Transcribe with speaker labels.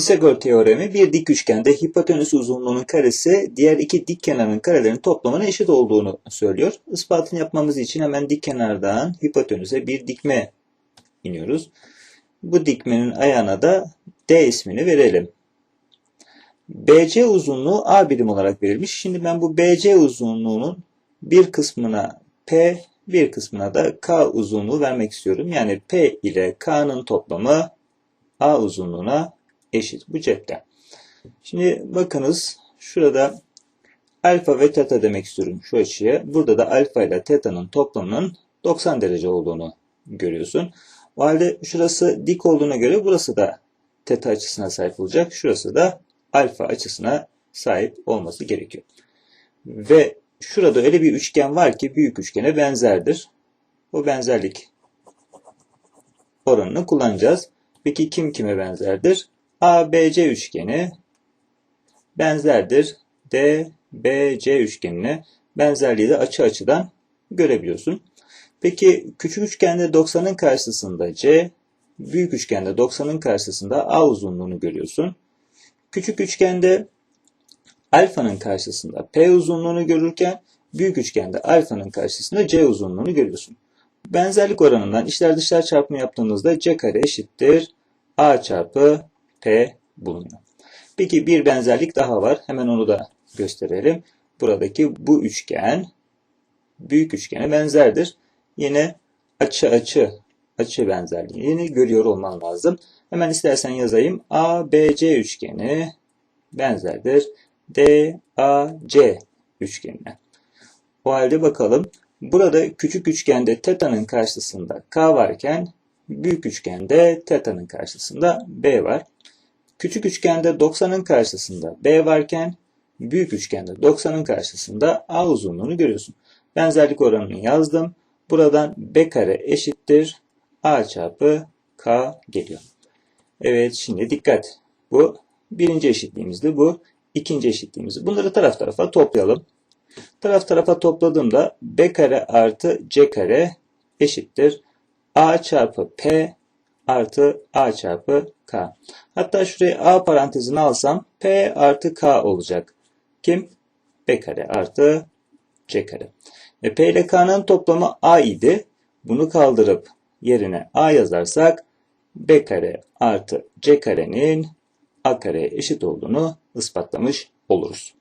Speaker 1: Pisagor teoremi bir dik üçgende hipotenüs uzunluğunun karesi diğer iki dik kenarın karelerinin toplamına eşit olduğunu söylüyor. Ispatını yapmamız için hemen dik kenardan hipotenüse bir dikme iniyoruz. Bu dikmenin ayağına da D ismini verelim. BC uzunluğu A birim olarak verilmiş. Şimdi ben bu BC uzunluğunun bir kısmına P, bir kısmına da K uzunluğu vermek istiyorum. Yani P ile K'nın toplamı A uzunluğuna eşit. Bu cepten. Şimdi bakınız şurada alfa ve teta demek istiyorum şu açıya. Burada da alfa ile teta'nın toplamının 90 derece olduğunu görüyorsun. O halde şurası dik olduğuna göre burası da teta açısına sahip olacak. Şurası da alfa açısına sahip olması gerekiyor. Ve şurada öyle bir üçgen var ki büyük üçgene benzerdir. O benzerlik oranını kullanacağız. Peki kim kime benzerdir? ABC üçgeni benzerdir DBC üçgenine. Benzerliği de açı açıdan görebiliyorsun. Peki küçük üçgende 90'ın karşısında C, büyük üçgende 90'ın karşısında A uzunluğunu görüyorsun. Küçük üçgende alfanın karşısında P uzunluğunu görürken büyük üçgende alfanın karşısında C uzunluğunu görüyorsun. Benzerlik oranından içler dışlar çarpımı yaptığımızda C kare eşittir A çarpı P bulunuyor. Peki bir benzerlik daha var. Hemen onu da gösterelim. Buradaki bu üçgen büyük üçgene benzerdir. Yine açı benzerliğini görüyor olman lazım. Hemen istersen yazayım. ABC üçgeni benzerdir DAC üçgenine. O halde bakalım. Burada küçük üçgende teta'nın karşısında K varken büyük üçgende teta'nın karşısında B var. Küçük üçgende 90'ın karşısında B varken büyük üçgende 90'ın karşısında A uzunluğunu görüyorsun. Benzerlik oranını yazdım. Buradan B kare eşittir A çarpı K geliyor. Evet, şimdi dikkat. Bu birinci eşitliğimizdi. Bu ikinci eşitliğimizdi. Bunları taraf tarafa toplayalım. Taraf tarafa topladığımda B kare artı C kare eşittir A çarpı P artı A çarpı K. Hatta şuraya A parantezini alsam P artı K olacak. Kim? B kare artı C kare. P ile K'nın toplamı A idi. Bunu kaldırıp yerine A yazarsak B kare artı C karenin A kareye eşit olduğunu ispatlamış oluruz.